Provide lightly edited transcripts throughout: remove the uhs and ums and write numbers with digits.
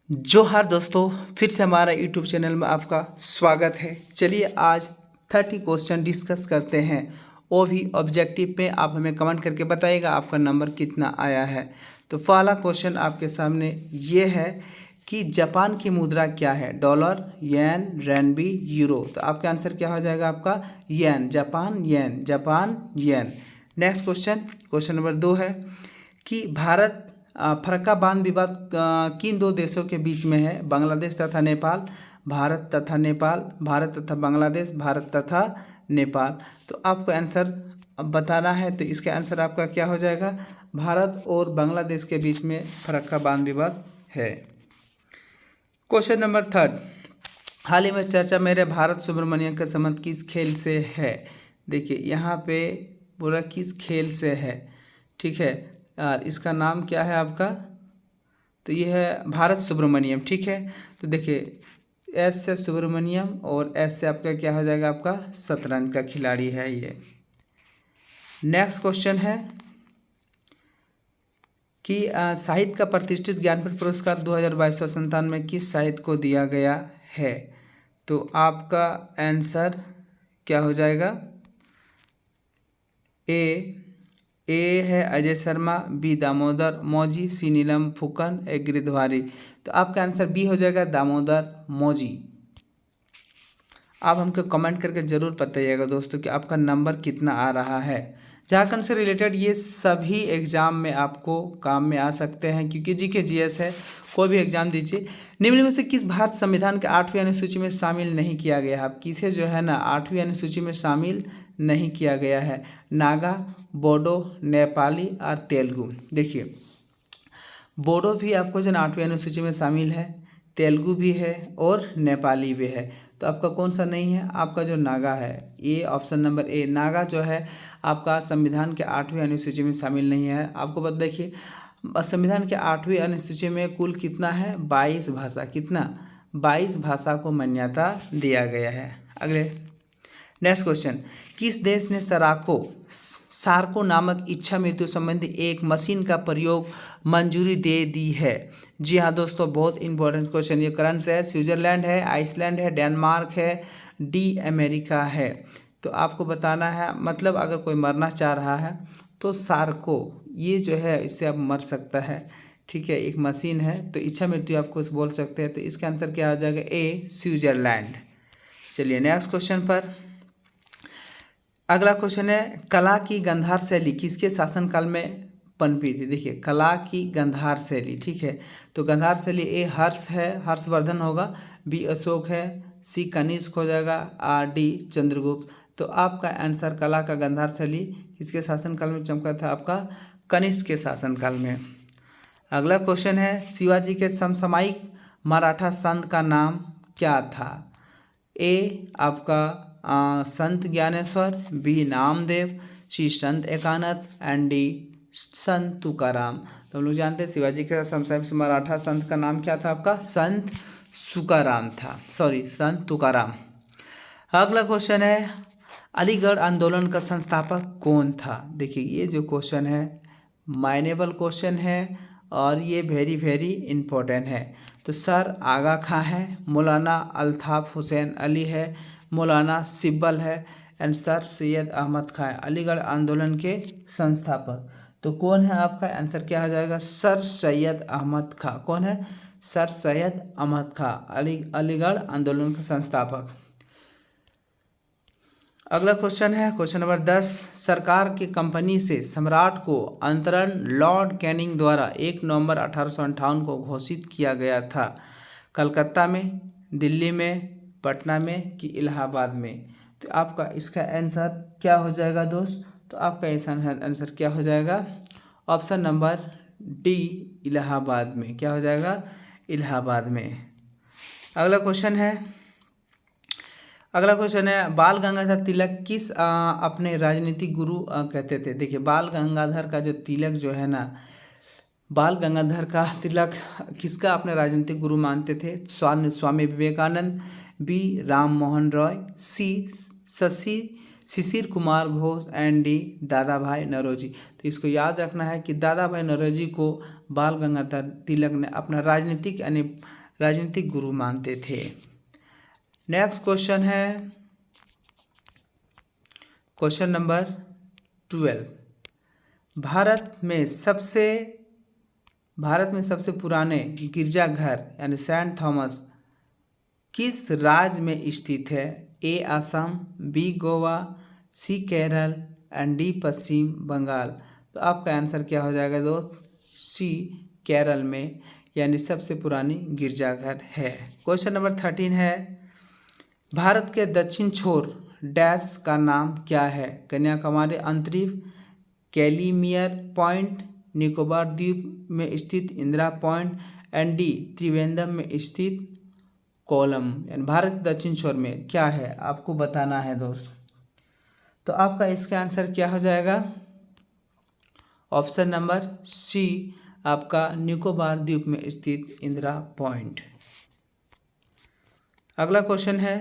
जोहार दोस्तों, फिर से हमारा यूट्यूब चैनल में आपका स्वागत है। चलिए आज 30 क्वेश्चन डिस्कस करते हैं। वो भी ऑब्जेक्टिव पे आप हमें कमेंट करके बताइएगा आपका नंबर कितना आया है। तो पहला क्वेश्चन आपके सामने ये है कि जापान की मुद्रा क्या है? डॉलर, येन, रेनबी, यूरो। तो आपका आंसर क्या हो जाएगा? आपका येन, जापान येन, जापान येन। नेक्स्ट क्वेश्चन, क्वेश्चन नंबर 2 है कि भारत फरक्का बांध विवाद किन दो देशों के बीच में है? बांग्लादेश तथा नेपाल, भारत तथा नेपाल, भारत तथा बांग्लादेश, भारत तथा नेपाल। तो आपको आंसर बताना है, तो इसका आंसर आपका क्या हो जाएगा? भारत और बांग्लादेश के बीच में फरक्का बांध विवाद है। क्वेश्चन नंबर 3, हाल ही में चर्चा मेरे भारत सुब्रमण्यम का संबंध किस खेल से है? देखिए यहाँ पे पूरा किस खेल से है, ठीक है। और इसका नाम क्या है आपका? तो ये है भारत सुब्रमण्यम, ठीक है। तो देखिए एस से सुब्रमण्यम और एस से आपका क्या हो जाएगा? आपका शतरंज का खिलाड़ी है ये। नेक्स्ट क्वेश्चन है कि साहित्य का प्रतिष्ठित ज्ञानपीठ पुरस्कार 2022 में किस साहित्य को दिया गया है? तो आपका आंसर क्या हो जाएगा? ए है अजय शर्मा, बी दामोदर मौजी, सी नीलम फुकन, ए गिरधारी। तो आपका आंसर बी हो जाएगा, दामोदर मौजी। आप हमको कमेंट करके ज़रूर बताइएगा दोस्तों कि आपका नंबर कितना आ रहा है। झारखंड से रिलेटेड ये सभी एग्ज़ाम में आपको काम में आ सकते हैं, क्योंकि जीके जीएस है, कोई भी एग्ज़ाम दीजिए। निम्न में से किस भारत संविधान के 8वीं अनुसूची में शामिल नहीं किया गया है? आप किसे जो है ना 8वीं अनुसूची में शामिल नहीं किया गया है? नागा, बोडो, नेपाली और तेलुगु। देखिए बोडो भी आपको जो 8वीं अनुसूची में शामिल है, तेलुगु भी है और नेपाली भी है। तो आपका कौन सा नहीं है? आपका जो नागा है, ये ऑप्शन नंबर ए नागा जो है आपका संविधान के 8वीं अनुसूची में शामिल नहीं है। आपको बता देखिए संविधान के 8वीं अनुसूची में कुल कितना है? 22 भाषा, कितना? 22 भाषा को मान्यता दिया गया है। अगले नेक्स्ट क्वेश्चन, किस देश ने सार्को नामक इच्छा मृत्यु संबंधी एक मशीन का प्रयोग मंजूरी दे दी है? जी हाँ दोस्तों, बहुत इंपॉर्टेंट क्वेश्चन ये करंट है। स्विट्जरलैंड है, आइसलैंड है, डेनमार्क है, डी अमेरिका है। तो आपको बताना है, मतलब अगर कोई मरना चाह रहा है तो सार्को ये जो है इससे अब मर सकता है, ठीक है। एक मशीन है, तो इच्छा मृत्यु आपको बोल सकते हैं। तो इसका आंसर क्या आ जाएगा? ए स्विट्जरलैंड। चलिए नेक्स्ट क्वेश्चन पर। अगला क्वेश्चन है, कला की गांधार शैली किसके शासनकाल में पनपी थी? देखिए कला की गांधार शैली, ठीक है। तो गांधार शैली ए हर्ष है, हर्षवर्धन होगा, बी अशोक है, सी कनिष्क हो जाएगा, आर डी चंद्रगुप्त। तो आपका आंसर कला का गांधार शैली किसके शासनकाल में चमका था? आपका कनिष्क के शासनकाल में। अगला क्वेश्चन है, शिवाजी के समसामयिक मराठा संत का नाम क्या था? ए आपका संत Dnyaneshwar, B Namdev, C Sant एकानंद and D संत तुकाराम। तो हम लोग जानते हैं शिवाजी के समसामयिक मराठा संत का नाम क्या था? आपका संत सुकाराम था, सॉरी संत तुकाराम। अगला क्वेश्चन है, अलीगढ़ आंदोलन का संस्थापक कौन था? देखिए ये जो क्वेश्चन है माइनेबल क्वेश्चन है और ये वेरी वेरी इम्पोर्टेंट है। तो सर आगा खां है, मौलाना अल्ताफ़ हुसैन अली है, मौलाना सिब्बल है एंड सर सैयद अहमद खां है अलीगढ़ आंदोलन के संस्थापक। तो कौन है? आपका आंसर क्या हो जाएगा? सर सैयद अहमद खां। कौन है? सर सैयद अहमद खां, अलीगढ़ आंदोलन के संस्थापक। अगला क्वेश्चन है क्वेश्चन नंबर 10, सरकार की कंपनी से सम्राट को अंतरण लॉर्ड कैनिंग द्वारा 1 नवंबर 1858 को घोषित किया गया था? कलकत्ता में, दिल्ली में, पटना में कि इलाहाबाद में? तो आपका इसका आंसर क्या हो जाएगा दोस्त? तो आपका आंसर क्या हो जाएगा? ऑप्शन नंबर डी इलाहाबाद में। क्या हो जाएगा? इलाहाबाद में। अगला क्वेश्चन है, बाल गंगाधर तिलक किस अपने राजनीतिक गुरु कहते थे? देखिए बाल गंगाधर का जो तिलक जो है ना, बाल गंगाधर का तिलक किसका अपने राजनीतिक गुरु मानते थे? Swami Vivekananda, B Ram Mohan Roy, C Shishir Kumar Ghosh and D Dadabhai Naoroji. तो इसको याद रखना है कि दादा भाई नौरोजी को बाल गंगाधर तिलक ने अपना राजनीतिक यानी राजनीतिक गुरु मानते थे। नेक्स्ट क्वेश्चन है क्वेश्चन नंबर 12। भारत में सबसे पुराने गिरजाघर यानी सेंट थॉमस किस राज्य में स्थित है? A Assam, B Goa, C Kerala and D Paschim Bengal. तो आपका आंसर क्या हो जाएगा दोस्त? सी केरल में यानी सबसे पुरानी गिरजाघर है। क्वेश्चन नंबर 13 है भारत के दक्षिण छोर डैश का नाम क्या है? कन्याकुमारी अंतरिक्ष, कैलिमियर पॉइंट, निकोबार द्वीप में स्थित Indira point and D Trivandrum में स्थित कोलम। यानी भारत के दक्षिण छोर में क्या है आपको बताना है दोस्त। तो आपका इसका आंसर क्या हो जाएगा? ऑप्शन नंबर सी आपका निकोबार द्वीप में स्थित इंदिरा पॉइंट। अगला क्वेश्चन है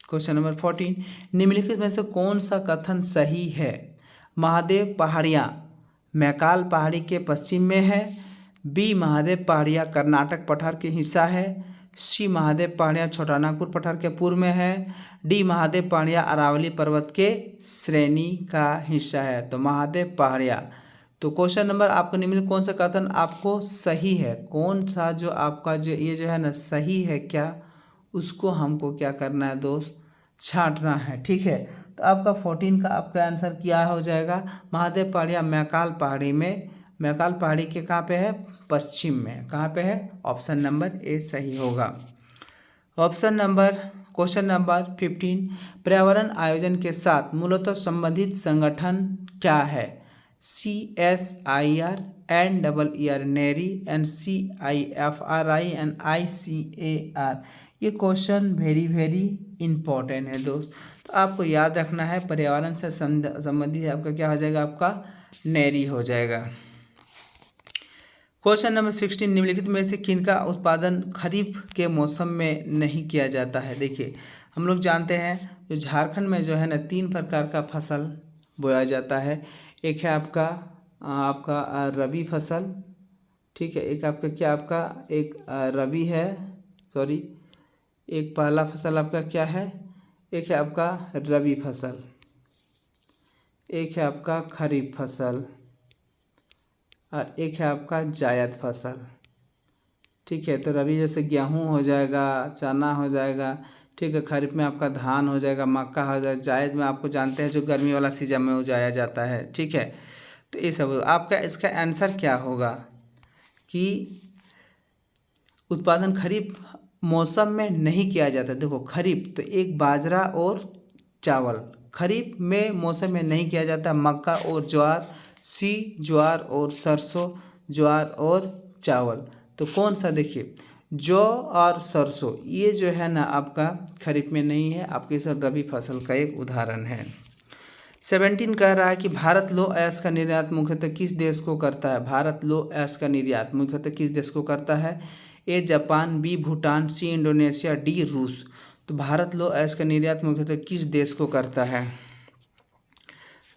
क्वेश्चन नंबर 14। निम्नलिखित में से कौन सा कथन सही है? महादेव पहाड़ियाँ मैकाल पहाड़ी के पश्चिम में है, बी महादेव पहाड़ियाँ कर्नाटक पठार के हिस्सा है, सी महादेव पहाड़ियाँ छोटानागपुर पठार के पूर्व में है, डी महादेव पहाड़ियाँ अरावली पर्वत के श्रेणी का हिस्सा है। तो महादेव पहाड़ियाँ। तो क्वेश्चन नंबर आपको निम्नलिखित कौन सा कथन आपको सही है? कौन सा जो आपका जो ये जो है ना सही है क्या, उसको हमको क्या करना है दोस्त? छांटना है। ठीक है, तो आपका 14 का आपका आंसर क्या हो जाएगा? महादेव पहाड़ियाँ मैकाल पहाड़ी में, मैकाल पहाड़ी के कहाँ पे है? पश्चिम में। कहाँ पे है? ऑप्शन नंबर ए सही होगा। Question number 15। पर्यावरण आयोजन के साथ मूलतः संबंधित संगठन क्या है? CSIR, NEER Neri, NCIFRI and ICAR। ये क्वेश्चन वेरी इंपॉर्टेंट है दोस्त। तो आपको याद रखना है पर्यावरण से संबंधित आपका क्या हो जाएगा? आपका नेरी हो जाएगा। Question number 16। निम्नलिखित में से किनका उत्पादन खरीफ के मौसम में नहीं किया जाता है? देखिए हम लोग जानते हैं जो झारखंड में जो है ना 3 प्रकार का फसल बोया जाता है। एक है आपका रबी फसल, ठीक है, एक आपका क्या आपका एक रबी है, सॉरी, एक पहला फसल आपका क्या है? एक है आपका रबी फसल, एक है आपका खरीफ फसल और एक है आपका जायद फसल। ठीक है, तो रबी जैसे गेहूं हो जाएगा, चना हो जाएगा, ठीक है, खरीफ में आपका धान हो जाएगा, मक्का हो जाएगा, जायद में आपको जानते हैं जो गर्मी वाला सीजन में उगाया जाता है। ठीक है, तो ये सब आपका इसका आंसर क्या होगा कि उत्पादन खरीफ मौसम में नहीं किया जाता। देखो खरीफ तो एक बाजरा और चावल, खरीफ में मौसम में नहीं किया जाता। मक्का और ज्वार, सी ज्वार और सरसों, ज्वार और चावल। तो कौन सा? देखिए जौ और सरसों ये जो है ना आपका खरीफ में नहीं है, आपके सब रबी फसल का एक उदाहरण है। 17 कह रहा है कि भारत लौह अयस्क का निर्यात मुख्यतः किस देश को करता है? भारत लौह अयस्क का निर्यात मुख्यतः किस देश को करता है? A Japan, B Bhutan, C Indonesia, D रूस। तो भारत लौह अयस्क का निर्यात मुख्यतः किस देश को करता है?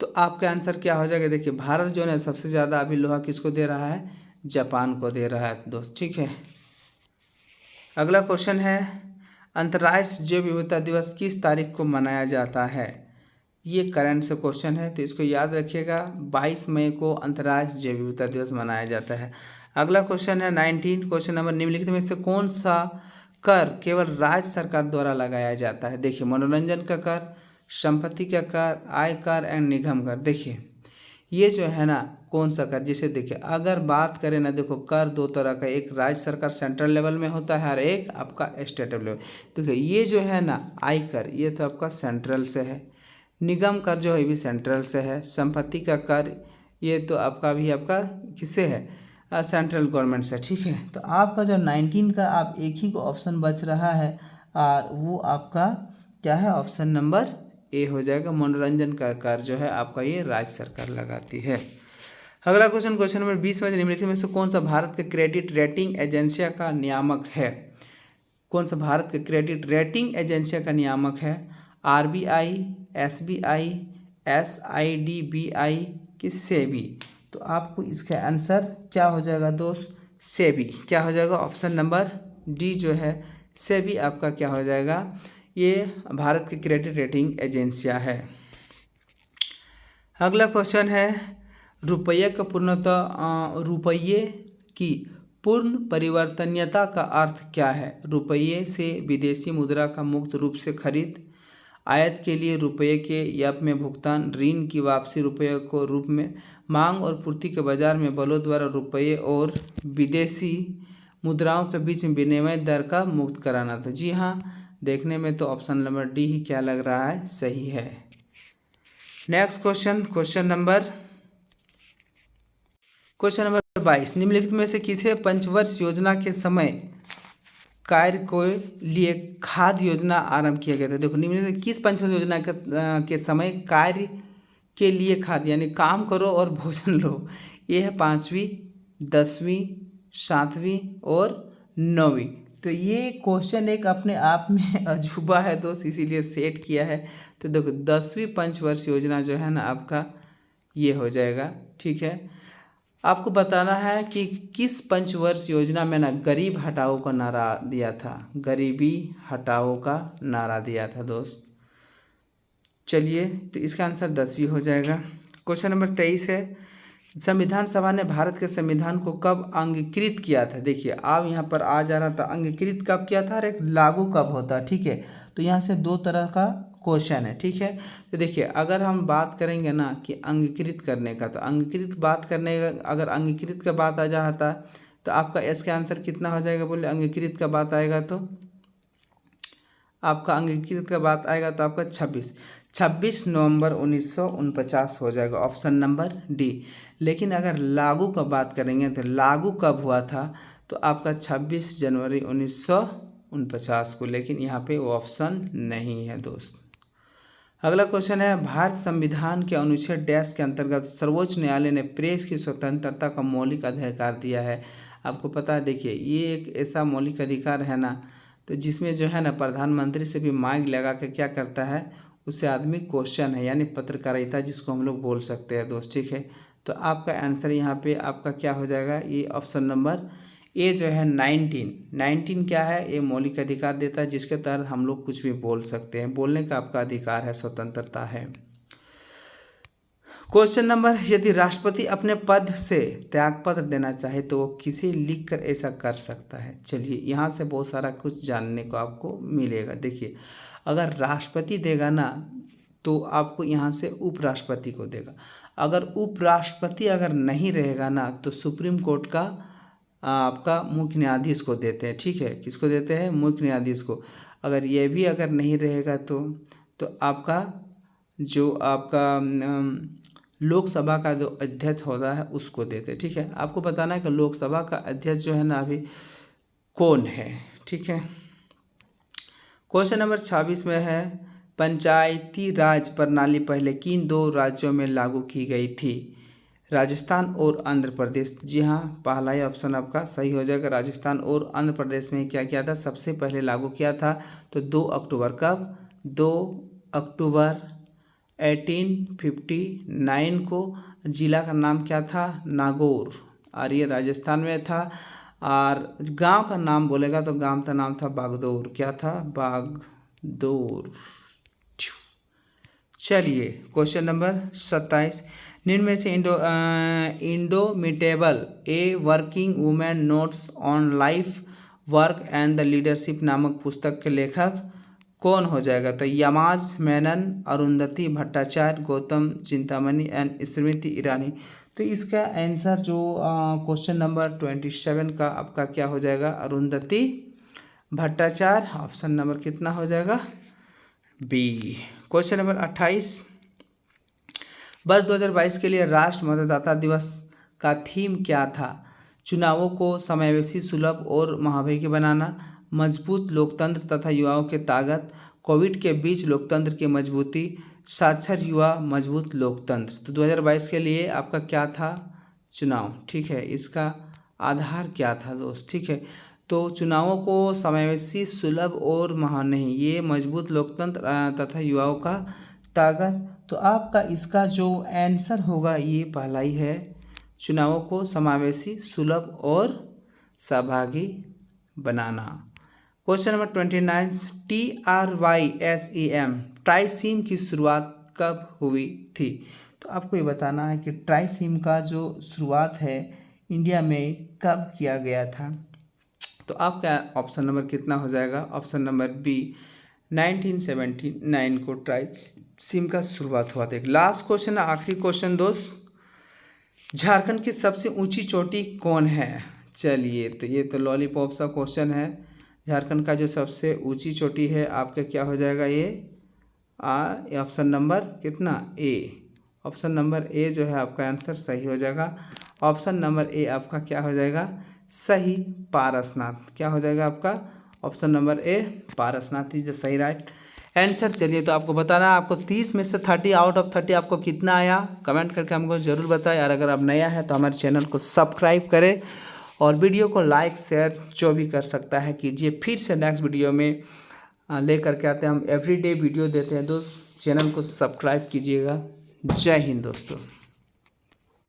तो आपका आंसर क्या हो जाएगा? देखिए भारत जो है सबसे ज़्यादा अभी लोहा किसको दे रहा है? जापान को दे रहा है दोस्त। ठीक है, अगला क्वेश्चन है अंतर्राष्ट्रीय जैव विविधता दिवस किस तारीख को मनाया जाता है? ये करंट से क्वेश्चन है तो इसको याद रखिएगा। 22 मई को अंतर्राष्ट्रीय जैव विविधता दिवस मनाया जाता है। अगला क्वेश्चन है 19। क्वेश्चन नंबर निम्नलिखित में से कौन सा कर केवल राज्य सरकार द्वारा लगाया जाता है? देखिए मनोरंजन का कर, संपत्ति का कर, आय कर एंड निगम कर। देखिए ये जो है ना कौन सा कर, जिसे देखिए अगर बात करें ना, देखो कर दो तरह का, एक राज्य सरकार सेंट्रल लेवल में होता है और एक आपका स्टेट लेवल। देखिए ये जो है ना आय कर ये तो आपका सेंट्रल से है, निगम कर जो है ये भी सेंट्रल से है, संपत्ति का कर ये तो आपका भी आपका किससे है? सेंट्रल गवर्नमेंट से। ठीक है, तो आपका जो 19 का आप एक ही को ऑप्शन बच रहा है और वो आपका क्या है? ऑप्शन नंबर ए हो जाएगा। मनोरंजन का कर जो है आपका ये राज्य सरकार लगाती है। अगला क्वेश्चन नंबर 20 में निम्नलिखित में से कौन सा भारत के क्रेडिट रेटिंग एजेंसिया का नियामक है? कौन सा भारत के क्रेडिट रेटिंग एजेंसिया का नियामक है? RBI, SBI, SIDBI कि सेबी? तो आपको इसका आंसर क्या हो जाएगा दोस्त? सेबी। क्या हो जाएगा? ऑप्शन नंबर डी जो है सेबी आपका क्या हो जाएगा, ये भारत की क्रेडिट रेटिंग एजेंसियां है। अगला क्वेश्चन है रुपये का पूर्णतः रुपये की पूर्ण परिवर्तनीयता का अर्थ क्या है। रुपये से विदेशी मुद्रा का मुक्त रूप से खरीद, आयात के लिए रुपये के यप में भुगतान, ऋण की वापसी रुपये को रूप में, मांग और पूर्ति के बाजार में बलों द्वारा रुपये और विदेशी मुद्राओं के बीच में विनिमय दर का मुक्त कराना। तो जी हाँ, देखने में तो ऑप्शन नंबर डी ही क्या लग रहा है, सही है। नेक्स्ट क्वेश्चन, क्वेश्चन नंबर 22, निम्नलिखित में से किसे पंचवर्ष योजना के समय कार्य को लिए खाद्य योजना आरंभ किया गया था। देखो निम्नलिखित किस पंचवर्ष योजना के समय कार्य के लिए खाद्य यानी काम करो और भोजन लो, ये है 5वीं, 10वीं, 7वीं और 9वीं। तो ये क्वेश्चन एक अपने आप में अजूबा है दोस्त, इसीलिए सेट किया है। तो देखो 10वीं पंचवर्ष योजना जो है ना आपका ये हो जाएगा, ठीक है। आपको बताना है कि किस पंचवर्ष योजना में ना गरीब हटाओ का नारा दिया था, गरीबी हटाओ का नारा दिया था दोस्त। चलिए, तो इसका आंसर 10वीं हो जाएगा। क्वेश्चन नंबर 23 है, संविधान सभा ने भारत के संविधान को कब अंगीकृत किया था। देखिए अब यहाँ पर आ जा रहा था अंगीकृत कब किया था और एक लागू कब होता, ठीक है। तो यहाँ से दो तरह का क्वेश्चन है, ठीक है। तो देखिए अगर हम बात करेंगे ना कि अंगीकृत करने का, तो अंगीकृत बात करने का अगर अंगीकृत का बात आ जाता तो आपका इसका आंसर कितना हो जाएगा, बोले अंगीकृत का बात आएगा तो आपका अंगीकृत का बात आएगा तो आपका 26 नवंबर 1949 हो जाएगा, ऑप्शन नंबर डी। लेकिन अगर लागू का बात करेंगे तो लागू कब हुआ था, तो आपका 26 जनवरी 1949 को, लेकिन यहाँ पे वो ऑप्शन नहीं है दोस्त। अगला क्वेश्चन है, भारत संविधान के अनुच्छेद डैश के अंतर्गत सर्वोच्च न्यायालय ने प्रेस की स्वतंत्रता का मौलिक अधिकार दिया है। आपको पता है, देखिए ये एक ऐसा मौलिक अधिकार है ना, तो जिसमें जो है ना प्रधानमंत्री से भी माइक लगा के क्या करता है, उससे आदमी क्वेश्चन है यानी पत्रकारिता जिसको हम लोग बोल सकते हैं दोस्त, ठीक है। तो आपका आंसर यहाँ पे आपका क्या हो जाएगा, ये ऑप्शन नंबर ए जो है 19 क्या है, ये मौलिक अधिकार देता है जिसके तहत हम लोग कुछ भी बोल सकते हैं, बोलने का आपका अधिकार है, स्वतंत्रता है। क्वेश्चन नंबर, यदि राष्ट्रपति अपने पद से त्यागपत्र देना चाहे तो वो किसे लिखकर ऐसा कर सकता है। चलिए यहाँ से बहुत सारा कुछ जानने को आपको मिलेगा। देखिए अगर राष्ट्रपति देगा ना तो आपको यहाँ से उपराष्ट्रपति को देगा, अगर उपराष्ट्रपति अगर नहीं रहेगा ना तो सुप्रीम कोर्ट का आपका मुख्य न्यायाधीश को देते हैं, ठीक है। किसको देते हैं, मुख्य न्यायाधीश को। अगर ये भी अगर नहीं रहेगा तो आपका जो आपका लोकसभा का जो अध्यक्ष होता है उसको देते हैं, ठीक है। आपको बताना है कि लोकसभा का अध्यक्ष जो है ना अभी कौन है, ठीक है। क्वेश्चन नंबर 26 में है, पंचायती राज प्रणाली पहले किन दो राज्यों में लागू की गई थी, राजस्थान और आंध्र प्रदेश। जी हाँ, पहला ही ऑप्शन आपका सही हो जाएगा, राजस्थान और आंध्र प्रदेश में क्या किया था, सबसे पहले लागू किया था। तो 2 अक्टूबर, कब, 2 अक्टूबर 1859 को। जिला का नाम क्या था, नागौर, और ये राजस्थान में था। और गांव का नाम बोलेगा तो गांव का नाम था बागदौर, क्या था, बागदौर। चलिए क्वेश्चन नंबर 27, निम्न में से indomitable a working women notes on life work and the leadership नामक पुस्तक के लेखक कौन हो जाएगा। तो यमाज मेनन, अरुंधति भट्टाचार्य, गौतम चिंतामणि एंड स्मृति ईरानी। तो इसका आंसर जो क्वेश्चन नंबर 27 का आपका क्या हो जाएगा, अरुंधति भट्टाचार्य, ऑप्शन नंबर कितना हो जाएगा, बी। क्वेश्चन नंबर 28, वर्ष 2022 के लिए राष्ट्रीय मतदाता दिवस का थीम क्या था। चुनावों को समावेशी, सुलभ और महावेगी बनाना, मजबूत लोकतंत्र तथा युवाओं की ताकत, कोविड के बीच लोकतंत्र की मजबूती, साक्षर युवा मजबूत लोकतंत्र। तो 2022 के लिए आपका क्या था, चुनाव, ठीक है। इसका आधार क्या था दोस्त, ठीक है। तो चुनावों को समावेशी, सुलभ और नहीं, ये मजबूत लोकतंत्र तथा युवाओं का ताकत। तो आपका इसका जो आंसर होगा ये पहला ही है, चुनावों को समावेशी, सुलभ और सहभागी बनाना। क्वेश्चन नंबर 29, TRYSEM ट्राइसीम की शुरुआत कब हुई थी? तो आपको ये बताना है कि ट्राइसीम का जो शुरुआत है इंडिया में कब किया गया था। तो आपका ऑप्शन नंबर कितना हो जाएगा? ऑप्शन नंबर बी 1979 को ट्राइसीम का शुरुआत हुआ था। लास्ट क्वेश्चन, आखिरी क्वेश्चन दोस्त, झारखंड की सबसे ऊंची चोटी कौन है? चलिए, तो ये तो लॉलीपॉप सा क्वेश्चन है। झारखंड का जो सबसे ऊंची चोटी है आपका क्या हो जाएगा? ये ऑप्शन नंबर कितना? ए। ऑप्शन नंबर ए जो है आपका आंसर सही हो जाएगा। ऑप्शन नंबर ए आपका क्या हो जाएगा? सही, पारसनाथ। क्या हो जाएगा आपका? ऑप्शन नंबर ए पारसनाथ ही जो सही राइट आंसर। चलिए, तो आपको बताना आपको 30 में से 30 आउट ऑफ 30 आपको कितना आया, कमेंट करके हमको ज़रूर बताएं। और अगर आप नया है तो हमारे चैनल को सब्सक्राइब करें और वीडियो को लाइक शेयर जो भी कर सकता है कीजिए। फिर से नेक्स्ट वीडियो में लेकर के आते हैं, हम एवरीडे वीडियो देते हैं दोस्त। चैनल को सब्सक्राइब कीजिएगा। जय हिंद दोस्तों।